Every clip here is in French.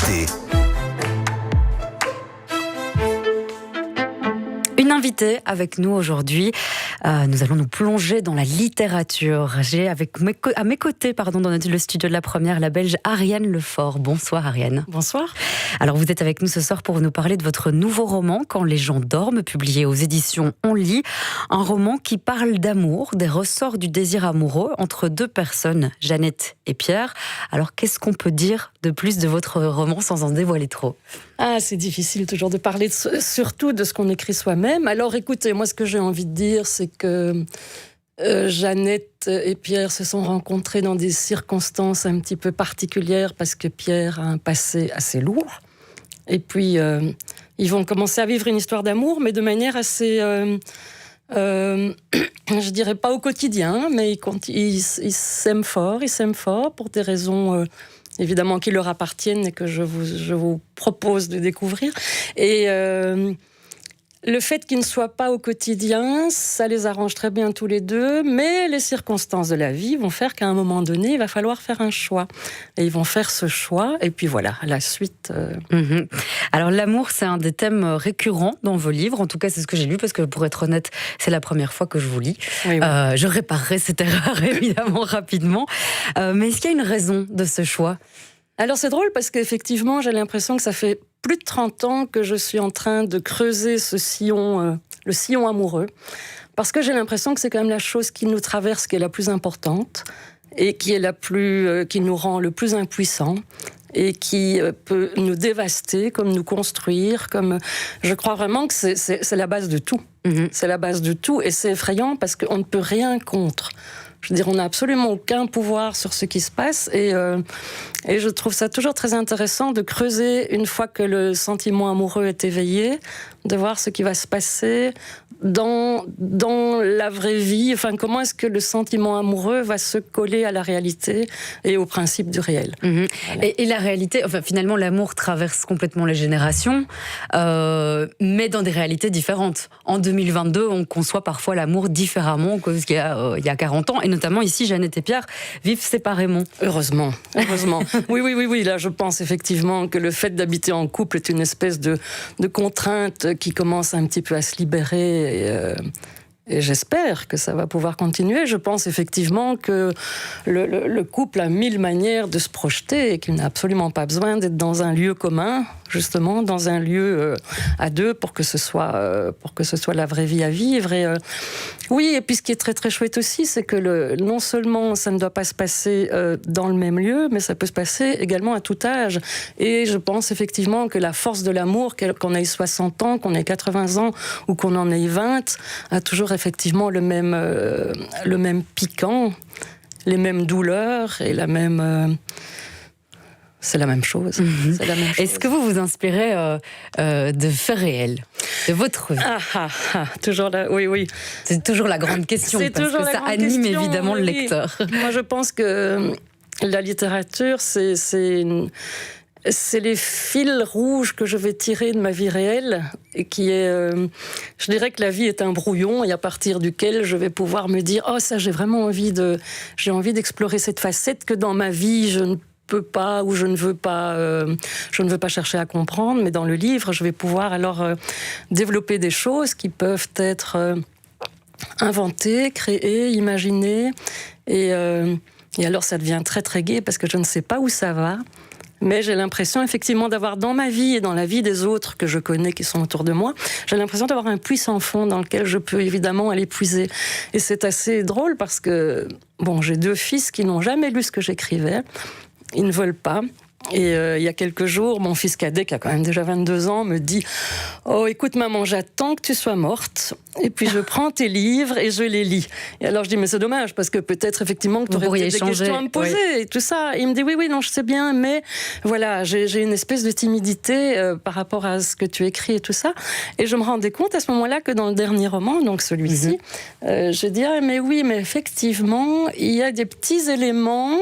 L'invité. Une invitée avec nous aujourd'hui. Nous allons nous plonger dans la littérature. J'ai à mes côtés, dans le studio de la première, la Belge Ariane Lefort. Bonsoir Ariane. Bonsoir. Alors vous êtes avec nous ce soir pour nous parler de votre nouveau roman, Quand les gens dorment, publié aux éditions On lit. Un roman qui parle d'amour, des ressorts du désir amoureux entre deux personnes, Jeannette et Pierre. Alors qu'est-ce qu'on peut dire de plus de votre roman sans en dévoiler trop ? C'est difficile toujours de parler surtout de ce qu'on écrit soi-même. Alors écoutez, moi ce que j'ai envie de dire, c'est que Jeannette et Pierre se sont rencontrés dans des circonstances un petit peu particulières parce que Pierre a un passé assez lourd. Et puis, ils vont commencer à vivre une histoire d'amour, mais de manière assez... je dirais pas au quotidien, mais ils s'aiment fort pour des raisons... évidemment qui leur appartiennent et que je vous propose de découvrir. Et le fait qu'ils ne soient pas au quotidien, ça les arrange très bien tous les deux, mais les circonstances de la vie vont faire qu'à un moment donné, il va falloir faire un choix. Et ils vont faire ce choix, et puis voilà, la suite... Alors l'amour, c'est un des thèmes récurrents dans vos livres, en tout cas c'est ce que j'ai lu, parce que pour être honnête, c'est la première fois que je vous lis. Oui. Je réparerai cette erreur évidemment rapidement. Mais est-ce qu'il y a une raison de ce choix ? Alors c'est drôle parce qu'effectivement, j'ai l'impression que ça fait plus de 30 ans que je suis en train de creuser ce sillon, le sillon amoureux, parce que j'ai l'impression que c'est quand même la chose qui nous traverse, qui est la plus importante, et qui est qui nous rend le plus impuissants, et qui peut nous dévaster, comme nous construire, comme... Je crois vraiment que c'est la base de tout. C'est la base de tout, et c'est effrayant parce qu'on ne peut rien contre. Je veux dire, on n'a absolument aucun pouvoir sur ce qui se passe et je trouve ça toujours très intéressant de creuser une fois que le sentiment amoureux est éveillé, de voir ce qui va se passer dans la vraie vie. Enfin, comment est-ce que le sentiment amoureux va se coller à la réalité et au principe du réel. Voilà. Et la réalité, enfin, finalement, l'amour traverse complètement les générations, mais dans des réalités différentes. En 2022, on conçoit parfois l'amour différemment qu'il y a 40 ans. Et notamment ici, Jeannette et Pierre vivent séparément. Heureusement. Oui. Là, je pense effectivement que le fait d'habiter en couple est une espèce de contrainte qui commence un petit peu à se libérer. Et j'espère que ça va pouvoir continuer. Je pense effectivement que le couple a 1000 manières de se projeter et qu'il n'a absolument pas besoin d'être dans un lieu commun, justement, dans un lieu à deux pour que ce soit la vraie vie à vivre. Et puis ce qui est très très chouette aussi, c'est que non seulement ça ne doit pas se passer dans le même lieu, mais ça peut se passer également à tout âge. Et je pense effectivement que la force de l'amour, qu'on ait 60 ans, qu'on ait 80 ans ou qu'on en ait 20, a toujours effectivement le même piquant, les mêmes douleurs et c'est la même chose. C'est la même chose. Est-ce que vous vous inspirez de faits réels, de votre vie ? Toujours là, oui. C'est toujours la grande question, parce que ça anime évidemment le lecteur. Moi, je pense que la littérature, c'est les fils rouges que je vais tirer de ma vie réelle, et qui est, je dirais que la vie est un brouillon, et à partir duquel je vais pouvoir me dire, ça, j'ai envie d'explorer cette facette que dans ma vie, je ne peux pas ou je ne veux pas chercher à comprendre, mais dans le livre, je vais pouvoir alors développer des choses qui peuvent être inventées, créées, imaginées, et alors ça devient très très gai parce que je ne sais pas où ça va. Mais j'ai l'impression effectivement d'avoir dans ma vie et dans la vie des autres que je connais qui sont autour de moi, j'ai l'impression d'avoir un puits sans fond dans lequel je peux évidemment aller puiser. Et c'est assez drôle parce que, j'ai 2 fils qui n'ont jamais lu ce que j'écrivais. Ils ne veulent pas. Et il y a quelques jours, mon fils cadet, qui a quand même déjà 22 ans, me dit « Oh, écoute maman, j'attends que tu sois morte, et puis je prends tes livres et je les lis. » Et alors je dis « Mais c'est dommage, parce que peut-être effectivement que tu aurais des questions à me poser, et tout ça. » Et il me dit « Oui, non, je sais bien, mais voilà, j'ai une espèce de timidité par rapport à ce que tu écris et tout ça. » Et je me rendais compte à ce moment-là que dans le dernier roman, donc celui-ci, je dis « Ah, mais oui, mais effectivement, il y a des petits éléments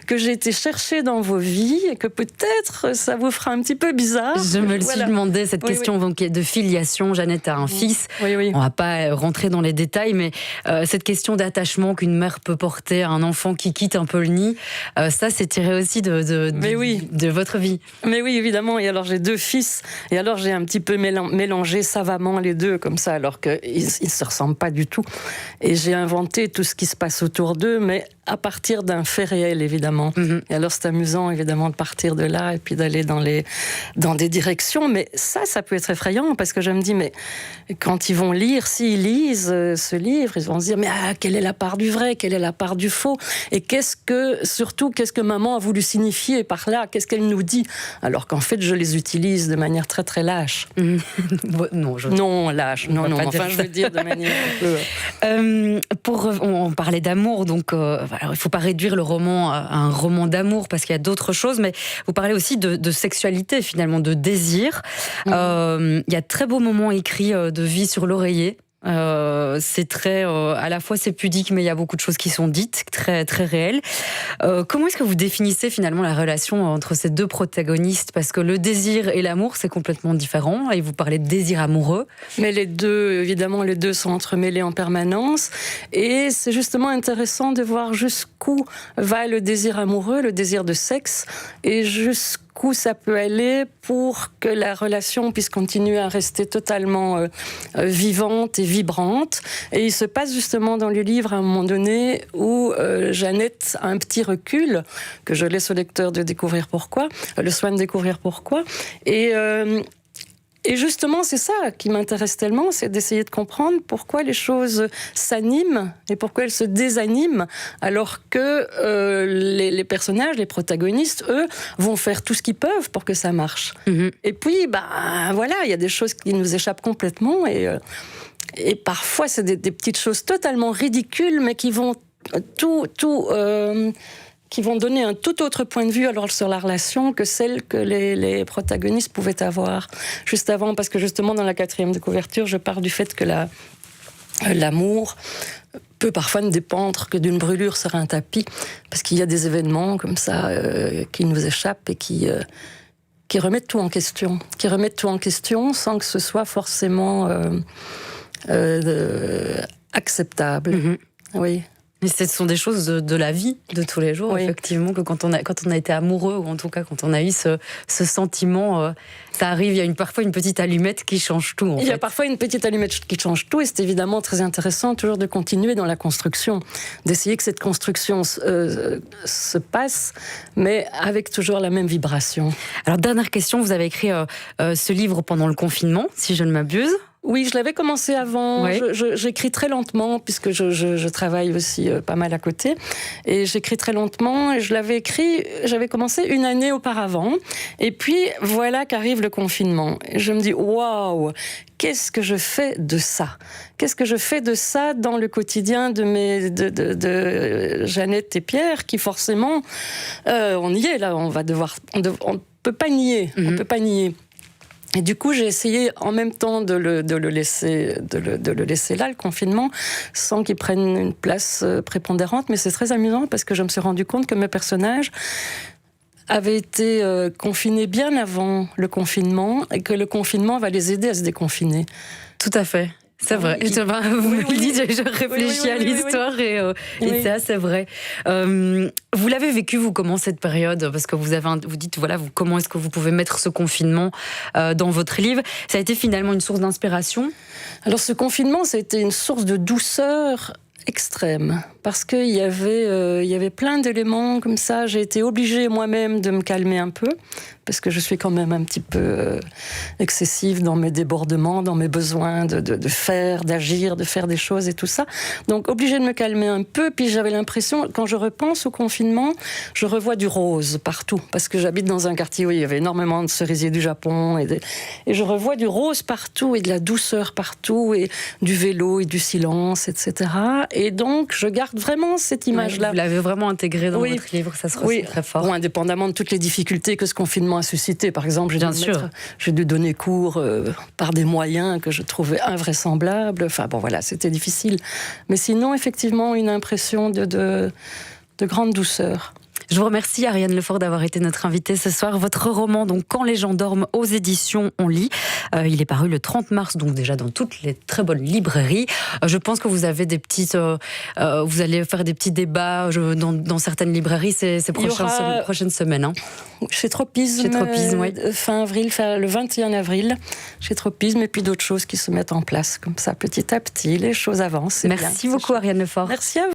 que j'ai été chercher dans vos vies, et que peut-être ça vous fera un petit peu bizarre. Je me le suis demandé, cette question donc, de filiation. Jeannette a un fils. Oui. On va pas rentrer dans les détails, mais cette question d'attachement qu'une mère peut porter à un enfant qui quitte un peu le nid, ça c'est tiré aussi de votre vie. Mais oui, évidemment. Et alors j'ai 2 fils, et alors j'ai un petit peu mélangé savamment les deux comme ça, alors qu'ils ne se ressemblent pas du tout. Et j'ai inventé tout ce qui se passe autour d'eux, mais à partir d'un fait réel, évidemment. Et alors c'est amusant, évidemment, de partir de là et puis d'aller dans des directions. Mais ça peut être effrayant, parce que je me dis, mais quand ils vont lire, s'ils lisent ce livre, ils vont se dire, mais quelle est la part du vrai, quelle est la part du faux, et surtout, qu'est-ce que maman a voulu signifier par là, qu'est-ce qu'elle nous dit, alors qu'en fait, je les utilise de manière très très lâche. Non, lâche, non, enfin, je veux dire de manière un peu... on parlait d'amour, donc il ne faut pas réduire le roman à un roman d'amour, parce qu'il y a d'autres choses, mais vous parlez aussi de sexualité, finalement, de désir. Il y a de très beaux moments écrits de vie sur l'oreiller. C'est très, à la fois c'est pudique, mais il y a beaucoup de choses qui sont dites, très très réelles. Comment est-ce que vous définissez finalement la relation entre ces deux protagonistes, parce que le désir et l'amour c'est complètement différent, et vous parlez de désir amoureux. Mais les deux sont entremêlés en permanence, et c'est justement intéressant de voir jusqu'où va le désir amoureux, le désir de sexe, et jusqu'où ça peut aller pour que la relation puisse continuer à rester totalement vivante et vibrante. Et il se passe justement dans le livre à un moment donné où Jeannette a un petit recul, que je laisse au lecteur de découvrir pourquoi, le soin de découvrir pourquoi. Et justement, c'est ça qui m'intéresse tellement, c'est d'essayer de comprendre pourquoi les choses s'animent et pourquoi elles se désaniment, alors que les personnages, les protagonistes, eux, vont faire tout ce qu'ils peuvent pour que ça marche. Et puis, voilà, il y a des choses qui nous échappent complètement, et parfois, c'est des petites choses totalement ridicules, mais qui vont qui vont donner un tout autre point de vue alors sur la relation que celle que les protagonistes pouvaient avoir juste avant, parce que justement dans la 4e de couverture, je pars du fait que l'amour peut parfois ne dépendre que d'une brûlure sur un tapis, parce qu'il y a des événements comme ça qui nous échappent et qui remettent tout en question, sans que ce soit forcément acceptable. Oui. Mais ce sont des choses de la vie de tous les jours, effectivement, que quand on a été amoureux, ou en tout cas quand on a eu ce sentiment, ça arrive, il y a parfois une petite allumette qui change tout. Il y a parfois une petite allumette qui change tout, et c'est évidemment très intéressant toujours de continuer dans la construction, d'essayer que cette construction se passe, mais avec toujours la même vibration. Alors, dernière question, vous avez écrit ce livre pendant le confinement, si je ne m'abuse. Oui, je l'avais commencé avant. Oui. J'écris très lentement, puisque je travaille aussi pas mal à côté. Et j'écris très lentement, et j'avais commencé une année auparavant. Et puis, voilà qu'arrive le confinement. Et je me dis, waouh, qu'est-ce que je fais de ça ? Qu'est-ce que je fais de ça dans le quotidien de Jeannette et Pierre, qui forcément, on y est là, on ne peut pas nier, on peut pas nier. Et du coup, j'ai essayé en même temps de le laisser là, le confinement, sans qu'il prenne une place prépondérante. Mais c'est très amusant, parce que je me suis rendu compte que mes personnages avaient été confinés bien avant le confinement, et que le confinement va les aider à se déconfiner. Tout à fait. C'est vrai. Vous me le dites, je réfléchis à l'histoire et c'est assez vrai. Vous l'avez vécu, vous, comment, cette période ? Parce que vous dites, voilà, comment est-ce que vous pouvez mettre ce confinement dans votre livre ? Ça a été finalement une source d'inspiration ? Alors, ce confinement, ça a été une source de douceur extrême, parce qu'il y avait plein d'éléments comme ça. J'ai été obligée moi-même de me calmer un peu, parce que je suis quand même un petit peu excessive dans mes débordements, dans mes besoins de faire, d'agir, de faire des choses et tout ça. Donc obligée de me calmer un peu. Puis j'avais l'impression, quand je repense au confinement, je revois du rose partout, parce que j'habite dans un quartier où il y avait énormément de cerisiers du Japon, et je revois du rose partout, et de la douceur partout, et du vélo, et du silence, etc. Et donc je garde vraiment cette image-là. Vous l'avez vraiment intégrée dans votre livre, ça se ressent très fort. Bon, indépendamment de toutes les difficultés que ce confinement a suscité. Par exemple, j'ai dû donner cours par des moyens que je trouvais invraisemblables. Enfin bon, voilà, c'était difficile. Mais sinon, effectivement, une impression de grande douceur. Je vous remercie Ariane Lefort d'avoir été notre invitée ce soir. Votre roman, donc Quand les gens dorment, aux éditions On lit. Il est paru le 30 mars, donc déjà dans toutes les très bonnes librairies. Je pense que vous avez des petites, vous allez faire des petits débats dans certaines librairies ces prochaines semaines. Hein. Chez Tropisme, oui. Fin avril, le 21 avril, chez Tropisme, et puis d'autres choses qui se mettent en place comme ça, petit à petit, les choses avancent. Merci beaucoup Ariane Lefort. Merci à vous.